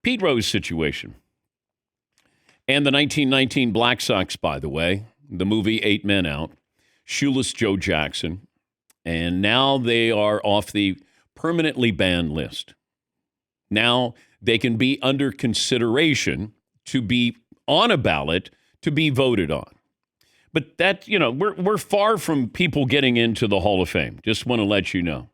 Pete Rose situation. And the 1919 Black Sox, by the way, the movie 8 Men Out, Shoeless Joe Jackson. And now they are off the permanently banned list. Now they can be under consideration to be on a ballot to be voted on. But that, we're far from people getting into the Hall of Fame. Just want to let you know.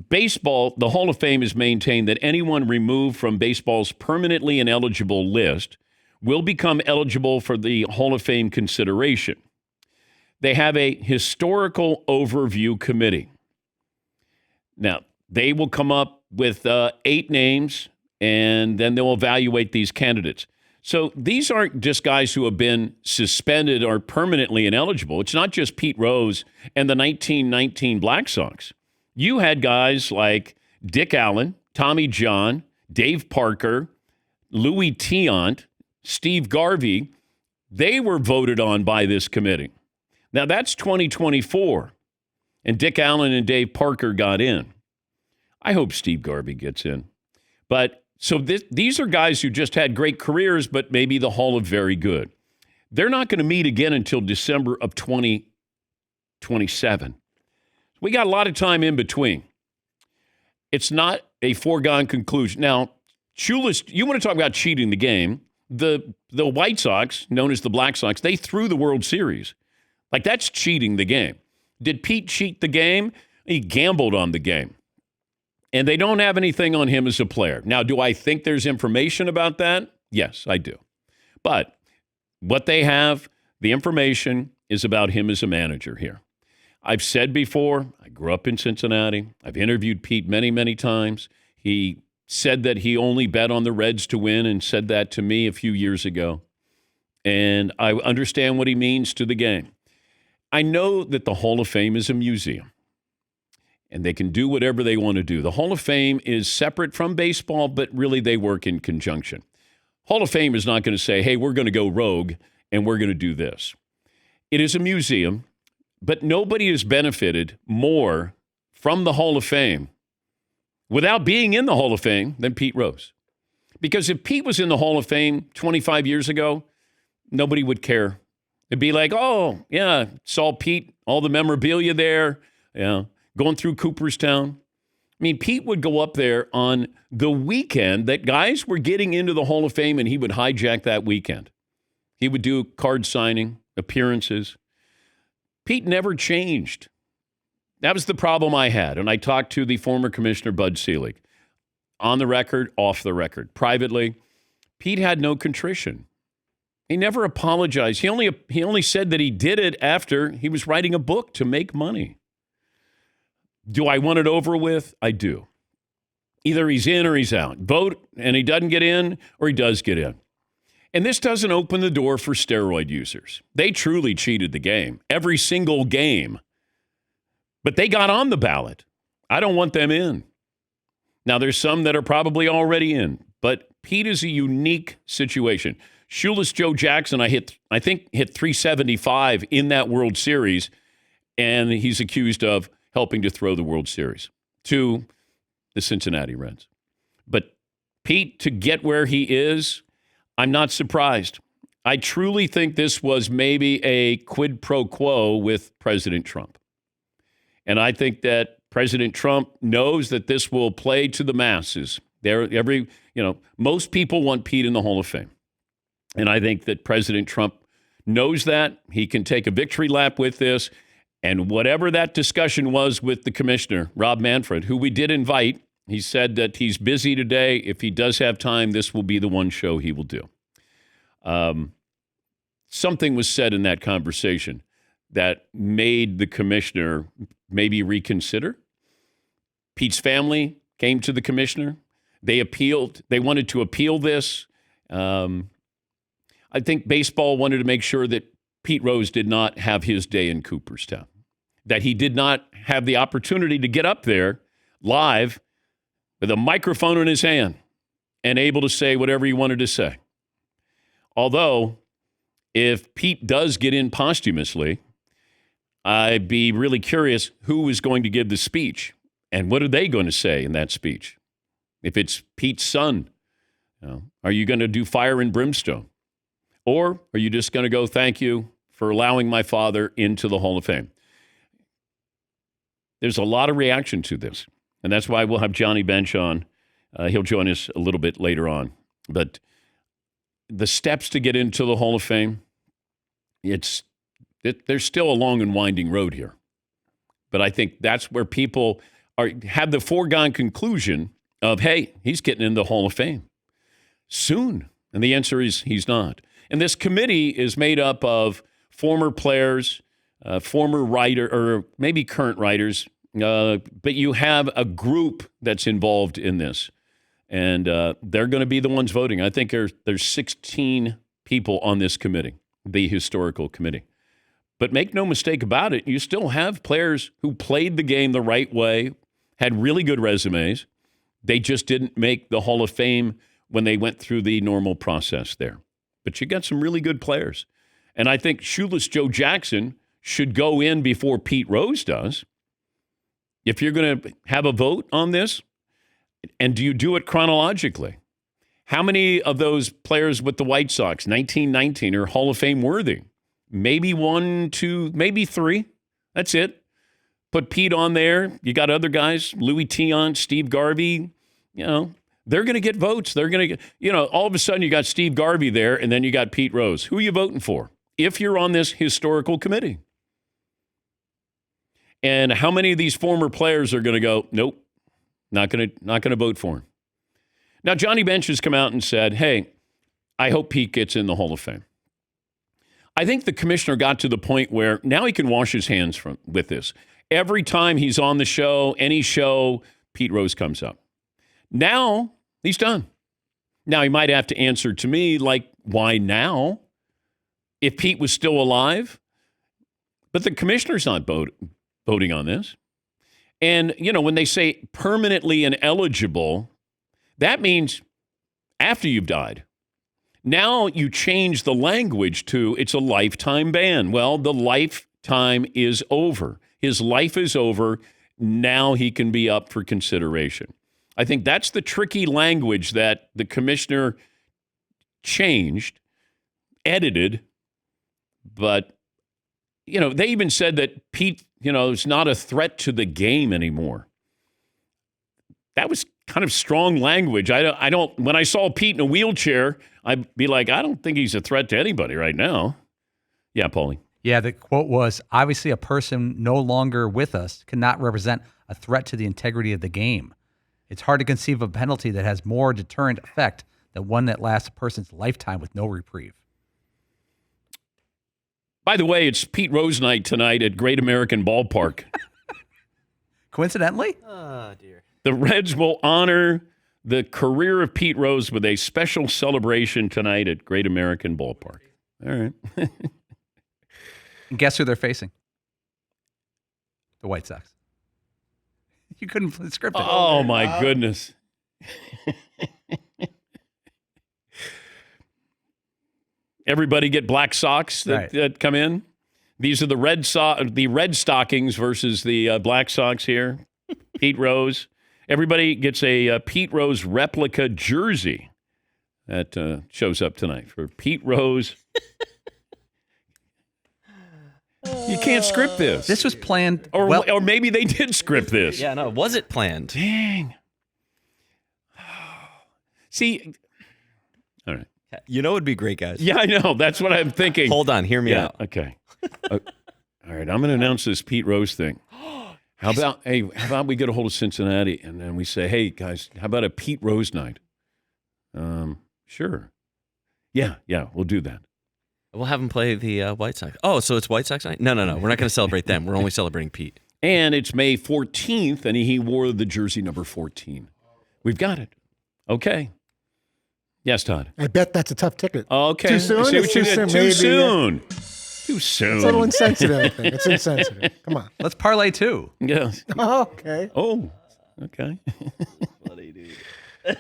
Baseball, the Hall of Fame has maintained that anyone removed from baseball's permanently ineligible list will become eligible for the Hall of Fame consideration. They have a historical overview committee. Now, they will come up with 8 names, and then they'll evaluate these candidates. So these aren't just guys who have been suspended or permanently ineligible. It's not just Pete Rose and the 1919 Black Sox. You had guys like Dick Allen, Tommy John, Dave Parker, Louis Tiant, Steve Garvey. They were voted on by this committee. Now, that's 2024, and Dick Allen and Dave Parker got in. I hope Steve Garvey gets in. But so these are guys who just had great careers, but maybe the Hall of Very Good. They're not going to meet again until December of 2027. We got a lot of time in between. It's not a foregone conclusion. Now, Shoeless, you want to talk about cheating the game. The White Sox, known as the Black Sox, they threw the World Series. Like, that's cheating the game. Did Pete cheat the game? He gambled on the game. And they don't have anything on him as a player. Now, do I think there's information about that? Yes, I do. But what they have, the information is about him as a manager here. I've said before, I grew up in Cincinnati. I've interviewed Pete many, many times. He said that he only bet on the Reds to win and said that to me a few years ago. And I understand what he means to the game. I know that the Hall of Fame is a museum, and they can do whatever they want to do. The Hall of Fame is separate from baseball, but really they work in conjunction. Hall of Fame is not going to say, hey, we're going to go rogue, and we're going to do this. It is a museum, but nobody has benefited more from the Hall of Fame without being in the Hall of Fame than Pete Rose. Because if Pete was in the Hall of Fame 25 years ago, nobody would care. It'd be like, oh, yeah, saw Pete, all the memorabilia there, going through Cooperstown. I mean, Pete would go up there on the weekend that guys were getting into the Hall of Fame, and he would hijack that weekend. He would do card signing, appearances. Pete never changed. That was the problem I had. And I talked to the former commissioner, Bud Selig, on the record, off the record, privately. Pete had no contrition. He never apologized. He only said that he did it after he was writing a book to make money. Do I want it over with? I do. Either he's in or he's out. Vote and he doesn't get in, or he does get in. And this doesn't open the door for steroid users. They truly cheated the game, every single game. But they got on the ballot. I don't want them in. Now, there's some that are probably already in, but Pete is a unique situation. Shoeless Joe Jackson, I think hit 375 in that World Series, and he's accused of helping to throw the World Series to the Cincinnati Reds. But Pete, to get where he is, I'm not surprised. I truly think this was maybe a quid pro quo with President Trump. And I think that President Trump knows that this will play to the masses. Most people want Pete in the Hall of Fame. And I think that President Trump knows that. He can take a victory lap with this. And whatever that discussion was with the commissioner, Rob Manfred, who we did invite, he said that he's busy today. If he does have time, this will be the one show he will do. Something was said in that conversation that made the commissioner maybe reconsider. Pete's family came to the commissioner. They appealed. They wanted to appeal this. I think baseball wanted to make sure that Pete Rose did not have his day in Cooperstown, that he did not have the opportunity to get up there live with a microphone in his hand and able to say whatever he wanted to say. Although, if Pete does get in posthumously, I'd be really curious who is going to give the speech and what are they going to say in that speech. If it's Pete's son, are you going to do fire and brimstone? Or are you just going to go, thank you for allowing my father into the Hall of Fame? There's a lot of reaction to this, and that's why we'll have Johnny Bench on. He'll join us a little bit later on. But the steps to get into the Hall of Fame, there's still a long and winding road here. But I think that's where people have the foregone conclusion of, hey, he's getting in the Hall of Fame soon. And the answer is he's not. And this committee is made up of former players, former writer, or maybe current writers, but you have a group that's involved in this. And they're going to be the ones voting. I think there's 16 people on this committee, the historical committee. But make no mistake about it, you still have players who played the game the right way, had really good resumes. They just didn't make the Hall of Fame when they went through the normal process there. But you got some really good players. And I think Shoeless Joe Jackson should go in before Pete Rose does. If you're going to have a vote on this, and do you do it chronologically? How many of those players with the White Sox, 1919, are Hall of Fame worthy? Maybe 1, 2, maybe 3. That's it. Put Pete on there. You got other guys, Louis Tion, Steve Garvey. They're going to get votes. They're going to get, all of a sudden you got Steve Garvey there, and then you got Pete Rose. Who are you voting for if you're on this historical committee? And how many of these former players are going to go, nope, not going to vote for him? Now, Johnny Bench has come out and said, hey, I hope Pete gets in the Hall of Fame. I think the commissioner got to the point where now he can wash his hands with this. Every time he's on the show, any show, Pete Rose comes up. Now he's done. Now he might have to answer to me like, why now? If Pete was still alive? But the commissioner's not voting on this. And, when they say permanently ineligible, that means after you've died. Now you change the language to it's a lifetime ban. Well, the lifetime is over. His life is over. Now he can be up for consideration. I think that's the tricky language that the commissioner changed, edited, but, they even said that Pete, is not a threat to the game anymore. That was kind of strong language. I don't. When I saw Pete in a wheelchair, I'd be like, I don't think he's a threat to anybody right now. Yeah, Paulie. Yeah, the quote was, obviously a person no longer with us cannot represent a threat to the integrity of the game. It's hard to conceive of a penalty that has more deterrent effect than one that lasts a person's lifetime with no reprieve. By the way, it's Pete Rose night tonight at Great American Ballpark. Coincidentally? Oh, dear. The Reds will honor the career of Pete Rose with a special celebration tonight at Great American Ballpark. All right. And guess who they're facing? The White Sox. You couldn't script it. Oh, my goodness. Everybody get black socks that come in. These are the Red Stockings versus the Black Sox here. Pete Rose. Everybody gets a Pete Rose replica jersey that shows up tonight for Pete Rose. You can't script this. This was planned. Or maybe they did script this. Yeah, no, was it planned? Dang. See, all right. You know it would be great, guys. Yeah, I know. That's what I'm thinking. Hold on. Hear me out. Okay. All right. I'm going to announce this Pete Rose thing. How about we get a hold of Cincinnati and then we say, hey, guys, how about a Pete Rose night? Sure. Yeah, we'll do that. We'll have him play the White Sox. Oh, so it's White Sox night? No. We're not going to celebrate them. We're only celebrating Pete. And it's May 14th, and he wore the jersey number 14. We've got it. Okay. Yes, Todd. I bet that's a tough ticket. Okay. Too soon? See what you did? Too soon. Too soon. It's a little insensitive, I think. It's insensitive. Come on. Let's parlay two. Yes. Oh, okay. Oh, okay. Bloody dude.